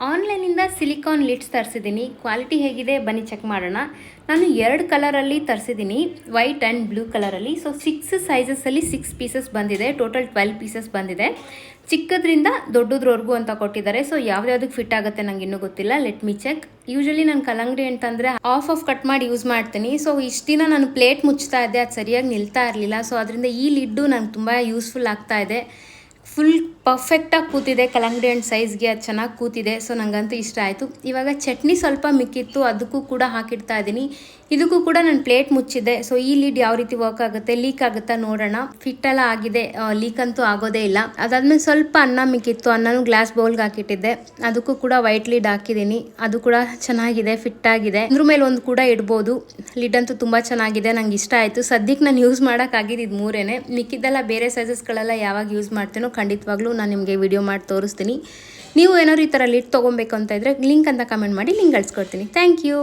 ಆನ್ಲೈನಿಂದ silicon lids ತರಿಸಿದ್ದೀನಿ. Quality ಹೇಗಿದೆ ಬನ್ನಿ ಚೆಕ್ ಮಾಡೋಣ. ನಾನು 2 ಕಲರಲ್ಲಿ ತರಿಸಿದ್ದೀನಿ, ವೈಟ್ ಆ್ಯಂಡ್ ಬ್ಲೂ ಕಲರಲ್ಲಿ. ಸೊ 6 ಸೈಜಸಲ್ಲಿ 6 ಪೀಸಸ್ ಬಂದಿದೆ, ಟೋಟಲ್ 12 ಪೀಸಸ್ ಬಂದಿದೆ. ಚಿಕ್ಕದ್ರಿಂದ ದೊಡ್ಡದ್ರವರೆಗೂ ಅಂತ ಕೊಟ್ಟಿದ್ದಾರೆ. ಸೊ ಯಾವ್ದ್ಯಾವ್ದಕ್ಕೆ ಫಿಟ್ ಆಗುತ್ತೆ ನಂಗೆ ಇನ್ನೂ ಗೊತ್ತಿಲ್ಲ, ಲೆಟ್ ಮಿ ಚೆಕ್. ಯೂಶಲಿ ನಾನು ಕಲ್ಲಂಗಡಿ ಅಂತಂದರೆ ಆಫ್ ಕಟ್ ಮಾಡಿ ಯೂಸ್ ಮಾಡ್ತೀನಿ. ಸೊ ಇಷ್ಟು ದಿನ ನಾನು ಪ್ಲೇಟ್ ಮುಚ್ತಾ ಇದ್ದೆ, ಅದು ಸರಿಯಾಗಿ ನಿಲ್ತಾ ಇರಲಿಲ್ಲ. ಸೊ ಅದರಿಂದ ಈ ಲಿಡ್ಡು ನಂಗೆ ತುಂಬ ಯೂಸ್ಫುಲ್ ಆಗ್ತಾ ಇದೆ. ಫುಲ್ ಪರ್ಫೆಕ್ಟಾಗಿ ಕೂತಿದೆ, ಕಲ್ಲಂಗಡಿ ಹಣ್ಣು ಸೈಜ್ಗೆ ಅದು ಚೆನ್ನಾಗಿ ಕೂತಿದೆ. ಸೊ ನನಗಂತೂ ಇಷ್ಟ ಆಯಿತು. ಇವಾಗ ಚಟ್ನಿ ಸ್ವಲ್ಪ ಮಿಕ್ಕಿತ್ತು, ಅದಕ್ಕೂ ಕೂಡ ಹಾಕಿಡ್ತಾ ಇದ್ದೀನಿ. ಇದಕ್ಕೂ ಕೂಡ ನಾನು ಪ್ಲೇಟ್ ಮುಚ್ಚಿದ್ದೆ. ಸೊ ಈ ಲಿಡ್ ಯಾವ ರೀತಿ ವರ್ಕ್ ಆಗುತ್ತೆ, ಲೀಕ್ ಆಗುತ್ತಾ ನೋಡೋಣ. ಫಿಟ್ ಎಲ್ಲ ಆಗಿದೆ, ಲೀಕ್ ಅಂತೂ ಆಗೋದೇ ಇಲ್ಲ. ಅದಾದ್ಮೇಲೆ ಸ್ವಲ್ಪ ಅನ್ನ ಮಿಕ್ಕಿತ್ತು, ಅನ್ನನೂ ಗ್ಲಾಸ್ ಬೌಲ್ಗೆ ಹಾಕಿಟ್ಟಿದ್ದೆ. ಅದಕ್ಕೂ ಕೂಡ ವೈಟ್ ಲಿಡ್ ಹಾಕಿದ್ದೀನಿ, ಅದು ಕೂಡ ಚೆನ್ನಾಗಿದೆ, ಫಿಟ್ ಆಗಿದೆ. ಅದ್ರ ಮೇಲೆ ಒಂದು ಕೂಡ ಇಡ್ಬೋದು. ಲಿಡ್ ಅಂತೂ ತುಂಬ ಚೆನ್ನಾಗಿದೆ, ನಂಗೆ ಇಷ್ಟ ಆಯಿತು. ಸದ್ಯಕ್ಕೆ ನಾನು ಯೂಸ್ ಮಾಡೋಕ್ಕಾಗಿದ್ದು ಇದು 3. ಮಿಕ್ಕಿದ್ದೆಲ್ಲ ಬೇರೆ ಸೈಜಸ್ಗಳೆಲ್ಲ ಯಾವಾಗ ಯೂಸ್ ಮಾಡ್ತೀನೋ ಖಂಡಿತವಾಗ್ಲೂ ನಾನು ನಿಮಗೆ ವಿಡಿಯೋ ಮಾಡಿ ತೋರಿಸ್ತೀನಿ. ನೀವು ಏನಾದ್ರು ಈ ಥರ ಲಿಡ್ ತೊಗೊಬೇಕು ಅಂತ ಇದ್ದರೆ ಲಿಂಕ್ ಅಂತ ಕಮೆಂಟ್ ಮಾಡಿ, ಲಿಂಕ್ ಕಳಿಸ್ಕೊಡ್ತೀನಿ. Thank you.